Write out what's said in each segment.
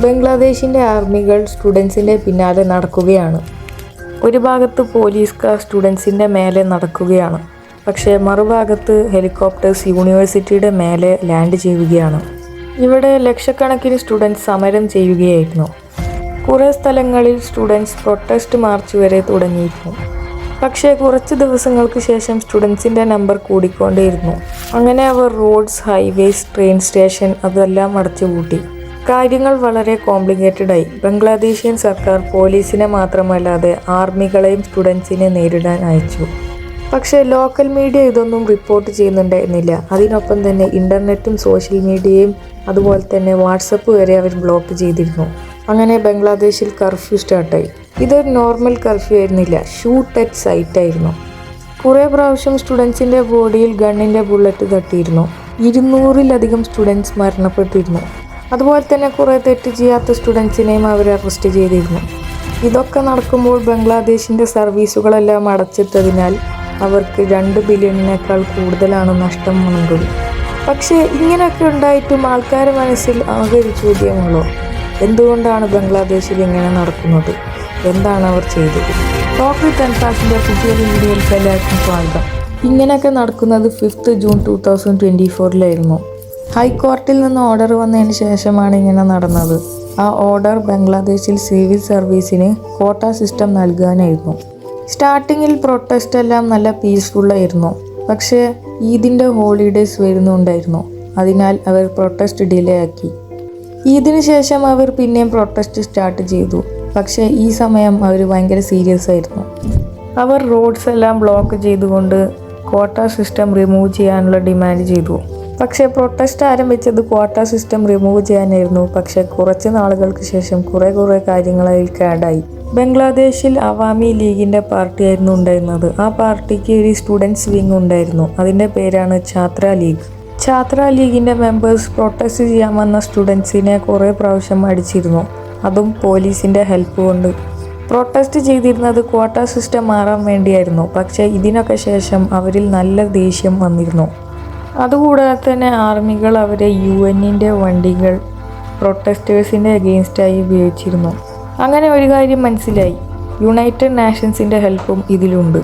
ബംഗ്ലാദേശിൻ്റെ ആർമികൾ സ്റ്റുഡൻസിൻ്റെ പിന്നാലെ നടക്കുകയാണ്. ഒരു ഭാഗത്ത് പോലീസുകാർ സ്റ്റുഡൻസിൻ്റെ മേലെ നടക്കുകയാണ്. പക്ഷേ മറുഭാഗത്ത് ഹെലികോപ്റ്റേഴ്സ് യൂണിവേഴ്സിറ്റിയുടെ മേലെ ലാൻഡ് ചെയ്യുകയാണ്. ഇവിടെ ലക്ഷക്കണക്കിന് സ്റ്റുഡൻസ് സമരം ചെയ്യുകയായിരുന്നു. കുറേ സ്ഥലങ്ങളിൽ സ്റ്റുഡൻസ് പ്രൊട്ടസ്റ്റ് മാർച്ച് വരെ തുടങ്ങിയിരുന്നു. പക്ഷേ കുറച്ച് ദിവസങ്ങൾക്ക് ശേഷം സ്റ്റുഡൻസിൻ്റെ നമ്പർ കൂടിക്കൊണ്ടേയിരുന്നു. അങ്ങനെ അവർ റോഡ്സ്, ഹൈവേസ്, ട്രെയിൻ സ്റ്റേഷൻ അതെല്ലാം അടച്ചുപൂട്ടി. കാര്യങ്ങൾ വളരെ കോംപ്ലിക്കേറ്റഡായി. ബംഗ്ലാദേശിയൻ സർക്കാർ പോലീസിനെ മാത്രമല്ലാതെ ആർമികളെയും സ്റ്റുഡൻസിനെ നേരിടാൻ അയച്ചു. പക്ഷേ ലോക്കൽ മീഡിയ ഇതൊന്നും റിപ്പോർട്ട് ചെയ്യുന്നുണ്ടായിരുന്നില്ല. അതിനൊപ്പം തന്നെ ഇൻ്റർനെറ്റും സോഷ്യൽ മീഡിയയും അതുപോലെ തന്നെ വാട്സപ്പ് വരെ അവർ ബ്ലോക്ക് ചെയ്തിരുന്നു. അങ്ങനെ ബംഗ്ലാദേശിൽ കർഫ്യൂ സ്റ്റാർട്ടായി. ഇതൊരു നോർമൽ കർഫ്യൂ ആയിരുന്നില്ല, ഷൂട്ട് അറ്റ് സൈറ്റ് ആയിരുന്നു. കുറേ പ്രാവശ്യം സ്റ്റുഡൻസിൻ്റെ ബോഡിയിൽ ഗണ്ണിൻ്റെ ബുള്ളറ്റ് തട്ടിയിരുന്നു. 200-ലധികം സ്റ്റുഡൻസ് മരണപ്പെട്ടിരുന്നു. അതുപോലെ തന്നെ കുറേ തെറ്റ് ചെയ്യാത്ത സ്റ്റുഡൻസിനെയും അവർ അറസ്റ്റ് ചെയ്തിരുന്നു. ഇതൊക്കെ നടക്കുമ്പോൾ ബംഗ്ലാദേശിൻ്റെ സർവീസുകളെല്ലാം അടച്ചിട്ടതിനാൽ അവർക്ക് 2 ബില്യണിനേക്കാൾ കൂടുതലാണ് നഷ്ടം വന്നത്. പക്ഷേ ഇങ്ങനെയൊക്കെ ഉണ്ടായിട്ടും ആൾക്കാരുടെ മനസ്സിൽ ആകെ ഒരു ചോദ്യമുള്ളൂ, എന്തുകൊണ്ടാണ് ബംഗ്ലാദേശിൽ ഇങ്ങനെ നടക്കുന്നത്? എന്താണ് അവർ ചെയ്തത്? ഡോക്ടർ തൻഫാസിൻ്റെ പുതിയൊരു വീഡിയോയിലേക്ക് എല്ലാവർക്കും സ്വാഗതം. ഇങ്ങനെയൊക്കെ നടക്കുന്നത് 5 ജൂൺ 2024 ഹൈക്കോർട്ടിൽ നിന്ന് ഓർഡർ വന്നതിന് ശേഷമാണ് ഇങ്ങനെ നടന്നത്. ആ ഓർഡർ ബംഗ്ലാദേശിൽ സിവിൽ സർവീസിന് ക്വാട്ട സിസ്റ്റം നൽകാനായിരുന്നു. സ്റ്റാർട്ടിങ്ങിൽ പ്രൊട്ടസ്റ്റ് എല്ലാം നല്ല പീസ്ഫുള്ളായിരുന്നു. പക്ഷേ ഈദിൻ്റെ ഹോളിഡേയ്സ് വരുന്നുണ്ടായിരുന്നു. അതിനാൽ അവർ പ്രൊട്ടസ്റ്റ് ഡിലേ ആക്കി. ഈദിന് ശേഷം അവർ പിന്നെയും പ്രൊട്ടസ്റ്റ് സ്റ്റാർട്ട് ചെയ്തു. പക്ഷേ ഈ സമയം അവർ ഭയങ്കര സീരിയസ് ആയിരുന്നു. അവർ റോഡ്സ് എല്ലാം ബ്ലോക്ക് ചെയ്തുകൊണ്ട് ക്വാട്ട സിസ്റ്റം റിമൂവ് ചെയ്യാനുള്ള ഡിമാൻഡ് ചെയ്തു. പക്ഷേ പ്രൊട്ടസ്റ്റ് ആരംഭിച്ചത് ക്വാട്ട സിസ്റ്റം റിമൂവ് ചെയ്യാനായിരുന്നു. പക്ഷേ കുറച്ച് നാളുകൾക്ക് ശേഷം കുറേ കാര്യങ്ങളിൽ കാഡായി. ബംഗ്ലാദേശിൽ അവാമി ലീഗിൻ്റെ പാർട്ടിയായിരുന്നു ഉണ്ടായിരുന്നത്. ആ പാർട്ടിക്ക് ഒരു സ്റ്റുഡൻസ് വിങ് ഉണ്ടായിരുന്നു. അതിൻ്റെ പേരാണ് ഛാത്ര ലീഗ്. ഛാത്ര ലീഗിൻ്റെ മെമ്പേഴ്സ് പ്രൊട്ടസ്റ്റ് ചെയ്യാൻ വന്ന സ്റ്റുഡൻസിനെ കുറേ പ്രാവശ്യം അടിച്ചിരുന്നു. അതും പോലീസിൻ്റെ ഹെൽപ്പ് കൊണ്ട്. പ്രൊട്ടസ്റ്റ് ചെയ്തിരുന്നത് ക്വാട്ട സിസ്റ്റം മാറാൻ വേണ്ടിയായിരുന്നു. പക്ഷേ ഇതിനൊക്കെ ശേഷം അവരിൽ നല്ല ദേഷ്യം വന്നിരുന്നു. അതുകൂടാതെ തന്നെ ആർമികൾ അവരെ UN-ൻ്റെ വണ്ടികൾ പ്രൊട്ടസ്റ്റേഴ്സിൻ്റെ അഗെയിൻസ്റ്റായി ഉപയോഗിച്ചിരുന്നു. അങ്ങനെ ഒരു കാര്യം മനസ്സിലായി, യുണൈറ്റഡ് നേഷൻസിൻ്റെ ഹെൽപ്പും ഇതിലുണ്ട്.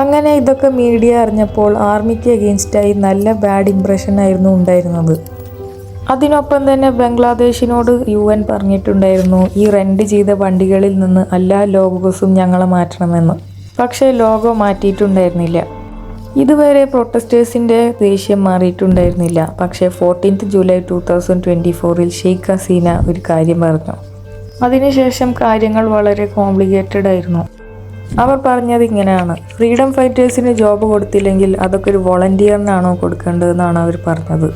അങ്ങനെ ഇതൊക്കെ മീഡിയ അറിഞ്ഞപ്പോൾ ആർമിക്ക് അഗെയിൻസ്റ്റായി നല്ല ബാഡ് ഇംപ്രഷൻ ആയിരുന്നു ഉണ്ടായിരുന്നത്. അതിനൊപ്പം തന്നെ ബംഗ്ലാദേശിനോട് UN പറഞ്ഞിട്ടുണ്ടായിരുന്നു, ഈ റെൻ്റ് ചെയ്ത വണ്ടികളിൽ നിന്ന് എല്ലാ ലോഗോസും ഞങ്ങളെ മാറ്റണമെന്ന്. പക്ഷേ ലോഗോ മാറ്റിയിട്ടുണ്ടായിരുന്നില്ല. ഇതുവരെ പ്രൊട്ടസ്റ്റേഴ്സിൻ്റെ ദേഷ്യം മാറിയിട്ടുണ്ടായിരുന്നില്ല. പക്ഷേ 14 ജൂലൈ 2024 ഷെയ്ഖ് ഹസീന ഒരു കാര്യം പറഞ്ഞു. അതിനുശേഷം കാര്യങ്ങൾ വളരെ കോംപ്ലിക്കേറ്റഡ് ആയിരുന്നു. അവർ പറഞ്ഞത് ഇങ്ങനെയാണ്, ഫ്രീഡം ഫൈറ്റേഴ്സിന് ജോബ് കൊടുത്തില്ലെങ്കിൽ അതൊക്കെ ഒരു വോളണ്ടിയറിനാണോ കൊടുക്കേണ്ടതെന്നാണ് അവർ പറഞ്ഞത്.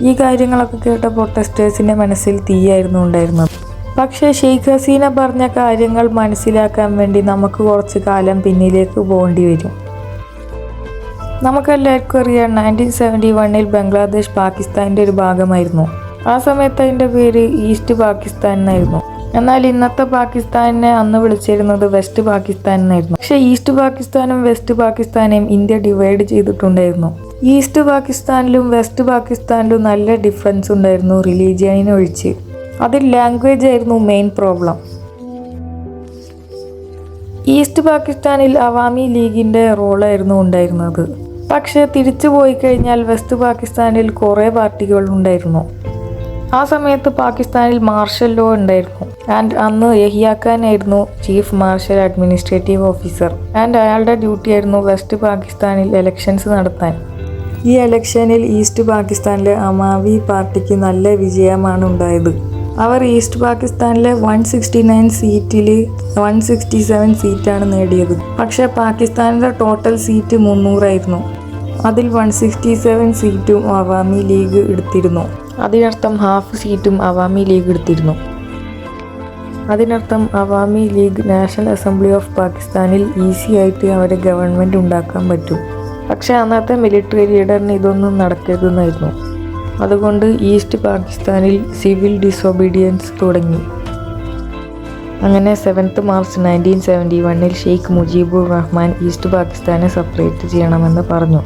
ഈ കാര്യങ്ങളൊക്കെ കേട്ട പ്രൊട്ടസ്റ്റേഴ്സിൻ്റെ മനസ്സിൽ തീയായിരുന്നു ഉണ്ടായിരുന്നത്. പക്ഷേ ഷെയ്ഖ് ഹസീന പറഞ്ഞ കാര്യങ്ങൾ മനസ്സിലാക്കാൻ വേണ്ടി നമുക്ക് കുറച്ച് കാലം പിന്നിലേക്ക് പോകേണ്ടി വരും. നമുക്കെല്ലാവർക്കും അറിയാം, 1971 ബംഗ്ലാദേശ് പാകിസ്ഥാൻ്റെ ഒരു ഭാഗമായിരുന്നു. ആ സമയത്ത് അതിൻ്റെ പേര് ഈസ്റ്റ് പാകിസ്ഥാൻ എന്നായിരുന്നു. എന്നാൽ ഇന്നത്തെ പാകിസ്ഥാനെ അന്ന് വിളിച്ചിരുന്നത് വെസ്റ്റ് പാകിസ്ഥാൻ എന്നായിരുന്നു. പക്ഷേ ഈസ്റ്റ് പാകിസ്ഥാനും വെസ്റ്റ് പാകിസ്ഥാനെയും ഇന്ത്യ ഡിവൈഡ് ചെയ്തിട്ടുണ്ടായിരുന്നു. ഈസ്റ്റ് പാകിസ്ഥാനിലും വെസ്റ്റ് പാകിസ്ഥാനിലും നല്ല ഡിഫറൻസ് ഉണ്ടായിരുന്നു റിലീജിയനൊഴിച്ച്. അതിൽ ലാംഗ്വേജ് ആയിരുന്നു മെയിൻ പ്രോബ്ലം. ഈസ്റ്റ് പാകിസ്ഥാനിൽ അവാമി ലീഗിൻ്റെ റോളായിരുന്നു ഉണ്ടായിരുന്നത്. പക്ഷേ തിരിച്ചു പോയി കഴിഞ്ഞാൽ വെസ്റ്റ് പാകിസ്ഥാനിൽ കുറേ പാർട്ടികൾ ഉണ്ടായിരുന്നു. ആ സമയത്ത് പാകിസ്ഥാനിൽ മാർഷൽ ലോ ഉണ്ടായിരുന്നു. ആൻഡ് അന്ന് യഹിയ ഖാൻ ആയിരുന്നു chief marshal administrative officer. And അയാളുടെ ഡ്യൂട്ടി ആയിരുന്നു വെസ്റ്റ് പാകിസ്ഥാനിൽ ഇലക്ഷൻസ് നടത്താൻ. ഈ ഇലക്ഷനിൽ ഈസ്റ്റ് പാകിസ്ഥാനിലെ അമാവി പാർട്ടിക്ക് നല്ല വിജയമാണ് ഉണ്ടായത്. അവർ ഈസ്റ്റ് പാകിസ്ഥാനിലെ 169 സീറ്റിൽ 167 സീറ്റാണ് നേടിയത്. പക്ഷേ പാകിസ്ഥാനിലെ ടോട്ടൽ സീറ്റ് 300 ആയിരുന്നു. അതിൽ 167 സീറ്റും അവാമി ലീഗ് എടുത്തിരുന്നു. അതിനർത്ഥം ഹാഫ് സീറ്റും അവാമി ലീഗ് എടുത്തിരുന്നു. അതിനർത്ഥം Awami league national assembly of പാകിസ്ഥാനിൽ ഈസി ആയിട്ട് അവരെ ഗവൺമെൻറ് ഉണ്ടാക്കാൻ പറ്റും. പക്ഷേ അന്നത്തെ മിലിറ്ററി ലീഡറിന് ഇതൊന്നും നടക്കരുതെന്നായിരുന്നു. അതുകൊണ്ട് ഈസ്റ്റ് പാകിസ്ഥാനിൽ സിവിൽ ഡിസൊബീഡിയൻസ് തുടങ്ങി. അങ്ങനെ 7 മാർച്ച് 1971 ഷെയ്ഖ് മുജീബുർ റഹ്മാൻ ഈസ്റ്റ് പാകിസ്ഥാനെ സെപ്പറേറ്റ് ചെയ്യണമെന്ന് പറഞ്ഞു.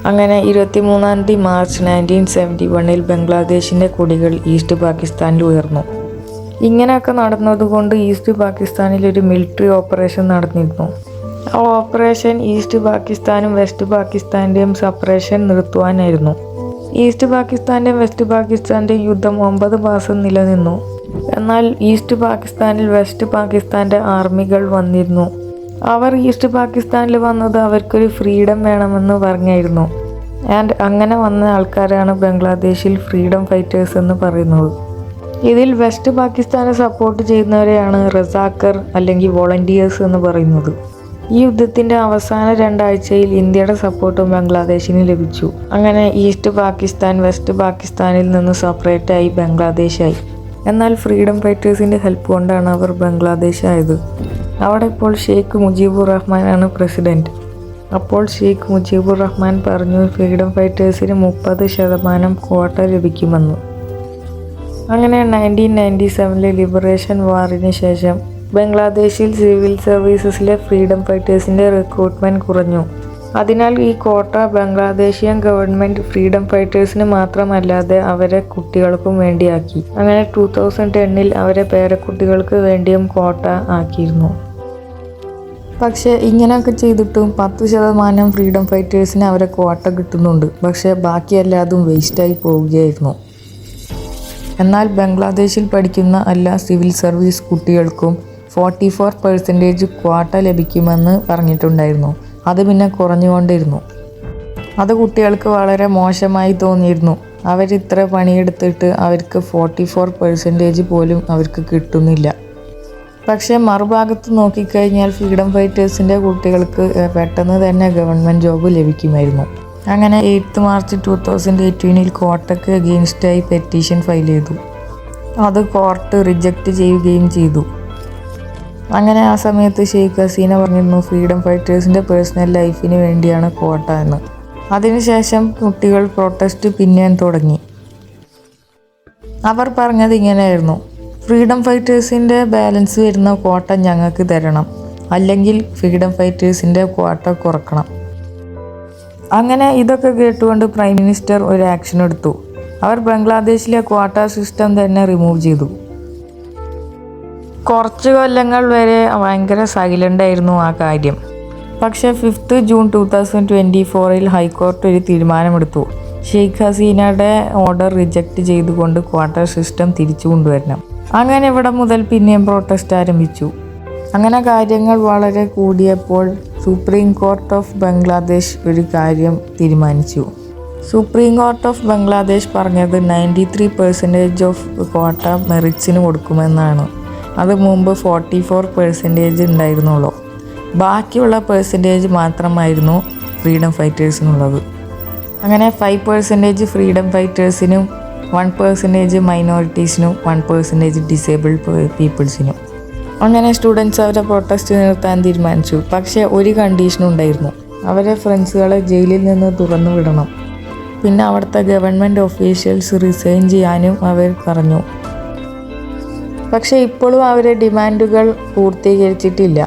അങ്ങനെ 23 മാർച്ച് 1971 ബംഗ്ലാദേശിൻ്റെ കൊടികൾ ഈസ്റ്റ് പാകിസ്ഥാനിൽ ഉയർന്നു. ഇങ്ങനെയൊക്കെ നടന്നതുകൊണ്ട് ഈസ്റ്റ് പാകിസ്ഥാനിൽ ഒരു മിലിറ്ററി ഓപ്പറേഷൻ നടന്നിരുന്നു. ആ ഓപ്പറേഷൻ ഈസ്റ്റ് പാകിസ്ഥാനും വെസ്റ്റ് പാകിസ്ഥാൻ്റെയും സെപ്പറേഷൻ നിർത്തുവാനായിരുന്നു. ഈസ്റ്റ് പാകിസ്ഥാൻ്റെയും വെസ്റ്റ് പാകിസ്ഥാൻ്റെയും യുദ്ധം 9 മാസം നിലനിന്നു. എന്നാൽ ഈസ്റ്റ് പാകിസ്ഥാനിൽ വെസ്റ്റ് പാകിസ്ഥാൻ്റെ ആർമികൾ വന്നിരുന്നു. അവർ ഈസ്റ്റ് പാകിസ്ഥാനിൽ വന്നത് അവർക്കൊരു ഫ്രീഡം വേണമെന്ന് പറഞ്ഞായിരുന്നു. അങ്ങനെ വന്ന ആൾക്കാരാണ് ബംഗ്ലാദേശിൽ ഫ്രീഡം ഫൈറ്റേഴ്സ് എന്ന് പറയുന്നത്. ഇതിൽ വെസ്റ്റ് പാകിസ്ഥാനെ സപ്പോർട്ട് ചെയ്യുന്നവരെയാണ് റസാക്കർ അല്ലെങ്കിൽ വോളണ്ടിയേഴ്സ് എന്ന് പറയുന്നത്. ഈ യുദ്ധത്തിൻ്റെ അവസാന 2 ആഴ്ചയിൽ ഇന്ത്യയുടെ സപ്പോർട്ടും ബംഗ്ലാദേശിന് ലഭിച്ചു. അങ്ങനെ ഈസ്റ്റ് പാകിസ്ഥാൻ വെസ്റ്റ് പാകിസ്ഥാനിൽ നിന്ന് സെപ്പറേറ്റായി ബംഗ്ലാദേശായി. എന്നാൽ ഫ്രീഡം ഫൈറ്റേഴ്സിൻ്റെ ഹെൽപ്പ് കൊണ്ടാണ് അവർ ബംഗ്ലാദേശ് ആയത്. അവിടെ ഇപ്പോൾ ഷെയ്ഖ് മുജീബുർ റഹ്മാനാണ് പ്രസിഡൻറ്റ്. അപ്പോൾ ഷെയ്ഖ് മുജീബുർ റഹ്മാൻ പറഞ്ഞു ഫ്രീഡം ഫൈറ്റേഴ്സിന് 30% ക്വാട്ട ലഭിക്കുമെന്ന്. അങ്ങനെ 1997 ലിബറേഷൻ വാറിന് ശേഷം ബംഗ്ലാദേശിൽ സിവിൽ സർവീസസിലെ ഫ്രീഡം ഫൈറ്റേഴ്സിൻ്റെ റിക്രൂട്ട്മെൻറ്റ് കുറഞ്ഞു. അതിനാൽ ഈ ക്വാട്ട ബംഗ്ലാദേശിയൻ ഗവൺമെൻറ് ഫ്രീഡം ഫൈറ്റേഴ്സിന് മാത്രമല്ലാതെ അവരെ കുട്ടികൾക്കും വേണ്ടിയാക്കി. അങ്ങനെ 2010 അവരെ പേരക്കുട്ടികൾക്ക് വേണ്ടിയും ക്വാട്ട ആക്കിയിരുന്നു. പക്ഷേ ഇങ്ങനെയൊക്കെ ചെയ്തിട്ടും 10% ഫ്രീഡം ഫൈറ്റേഴ്സിന് അവരെ ക്വാട്ട കിട്ടുന്നുണ്ട്. പക്ഷേ ബാക്കിയെല്ലാതും വേസ്റ്റായി പോവുകയായിരുന്നു. എന്നാൽ ബംഗ്ലാദേശിൽ പഠിക്കുന്ന എല്ലാ സിവിൽ സർവീസ് കുട്ടികൾക്കും 44% ക്വാട്ട ലഭിക്കുമെന്ന് പറഞ്ഞിട്ടുണ്ടായിരുന്നു. അത് പിന്നെ കുറഞ്ഞുകൊണ്ടിരുന്നു. അത് കുട്ടികൾക്ക് വളരെ മോശമായി തോന്നിയിരുന്നു. അവരിത്ര പണിയെടുത്തിട്ട് അവർക്ക് 44% പോലും അവർക്ക് കിട്ടുന്നില്ല. പക്ഷേ മറുഭാഗത്ത് നോക്കിക്കഴിഞ്ഞാൽ ഫ്രീഡം ഫൈറ്റേഴ്സിൻ്റെ കുട്ടികൾക്ക് പെട്ടെന്ന് തന്നെ ഗവൺമെൻറ് ജോബ് ലഭിക്കുമായിരുന്നു. അങ്ങനെ 8 മാർച്ച് 2018 ക്വാട്ടയ്ക്ക് അഗെയിൻസ്റ്റായി പെറ്റീഷൻ ഫയൽ ചെയ്തു. അത് കോർട്ട് റിജക്റ്റ് ചെയ്യുകയും ചെയ്തു. അങ്ങനെ ആ സമയത്ത് ഷെയ്ഖ് ഹസീന പറഞ്ഞിരുന്നു ഫ്രീഡം ഫൈറ്റേഴ്സിൻ്റെ പേഴ്സണൽ ലൈഫിന് വേണ്ടിയാണ് ക്വാട്ട എന്ന്. അതിനുശേഷം കുട്ടികൾ പ്രൊട്ടസ്റ്റ് പിന്നെയും തുടങ്ങി. അവർ പറഞ്ഞത് ഇങ്ങനെയായിരുന്നു: ഫ്രീഡം ഫൈറ്റേഴ്സിൻ്റെ ബാലൻസ് വരുന്ന ക്വാട്ട ഞങ്ങൾക്ക് തരണം, അല്ലെങ്കിൽ ഫ്രീഡം ഫൈറ്റേഴ്സിൻ്റെ ക്വാട്ട കുറക്കണം. അങ്ങനെ ഇതൊക്കെ കേട്ടുകൊണ്ട് പ്രൈം മിനിസ്റ്റർ ഒരു ആക്ഷൻ എടുത്തു. അവർ ബംഗ്ലാദേശിലെ ക്വാട്ട സിസ്റ്റം തന്നെ റിമൂവ് ചെയ്തു. കുറച്ച് കൊല്ലങ്ങൾ വരെ ഭയങ്കര സൈലൻ്റ് ആയിരുന്നു ആ കാര്യം. പക്ഷേ 5 ജൂൺ 2024 ഹൈക്കോർട്ട് ഒരു തീരുമാനമെടുത്തു. ഷെയ്ഖ് ഹസീനയുടെ ഓർഡർ റിജക്റ്റ് ചെയ്തുകൊണ്ട് ക്വാട്ട സിസ്റ്റം തിരിച്ചു കൊണ്ടുവരണം. അങ്ങനെ ഇവിടെ മുതൽ പിന്നെയും പ്രൊട്ടസ്റ്റ് ആരംഭിച്ചു. അങ്ങനെ കാര്യങ്ങൾ വളരെ കൂടിയപ്പോൾ സുപ്രീം കോർട്ട് ഓഫ് ബംഗ്ലാദേശ് ഒരു കാര്യം തീരുമാനിച്ചു. സുപ്രീം കോർട്ട് ഓഫ് ബംഗ്ലാദേശ് പറഞ്ഞത് 93% ഓഫ് ക്വാട്ട മെറിറ്റ്സിന് കൊടുക്കുമെന്നാണ്. അത് മുമ്പ് 44% ഉണ്ടായിരുന്നുള്ളൂ. ബാക്കിയുള്ള പെർസെൻറ്റേജ് മാത്രമായിരുന്നു ഫ്രീഡം ഫൈറ്റേഴ്സിനുള്ളത്. അങ്ങനെ 5% ഫ്രീഡം ഫൈറ്റേഴ്സിനും 1% മൈനോറിറ്റീസിനും 1% ഡിസേബിൾഡ് പീപ്പിൾസിനും. അങ്ങനെ സ്റ്റുഡൻസ് അവരെ പ്രൊട്ടസ്റ്റ് നിർത്താൻ തീരുമാനിച്ചു. പക്ഷേ ഒരു കണ്ടീഷൻ ഉണ്ടായിരുന്നു: അവരെ ഫ്രണ്ട്സുകളെ ജയിലിൽ നിന്ന് തുറന്നു വിടണം. പിന്നെ അവിടുത്തെ ഗവൺമെൻറ് ഒഫീഷ്യൽസ് റിസൈൻ ചെയ്യാനും അവർ പറഞ്ഞു. പക്ഷേ ഇപ്പോഴും അവരെ ഡിമാൻഡുകൾ പൂർത്തീകരിച്ചിട്ടില്ല.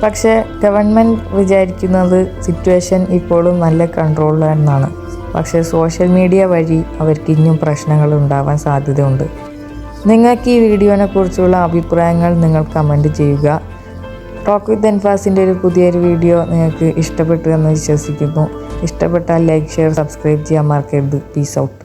പക്ഷേ ഗവൺമെൻറ് വിചാരിക്കുന്നത് സിറ്റുവേഷൻ ഇപ്പോഴും നല്ല കൺട്രോളിലാണെന്നാണ്. പക്ഷേ സോഷ്യൽ മീഡിയ വഴി അവർക്ക് ഇനിയും പ്രശ്നങ്ങൾ ഉണ്ടാവാൻ സാധ്യതയുണ്ട്. നിങ്ങൾക്ക് ഈ വീഡിയോനെ കുറിച്ചുള്ള അഭിപ്രായങ്ങൾ നിങ്ങൾ കമൻറ്റ് ചെയ്യുക. ടോക്ക് വിത്ത് എൻഫാസിൻ്റെ ഒരു പുതിയൊരു വീഡിയോ നിങ്ങൾക്ക് ഇഷ്ടപ്പെട്ടു എന്ന് വിശ്വസിക്കുന്നു. ഇഷ്ടപ്പെട്ടാൽ ലൈക്ക്, ഷെയർ, സബ്സ്ക്രൈബ് ചെയ്യാൻ മറക്കരുത്. Peace out.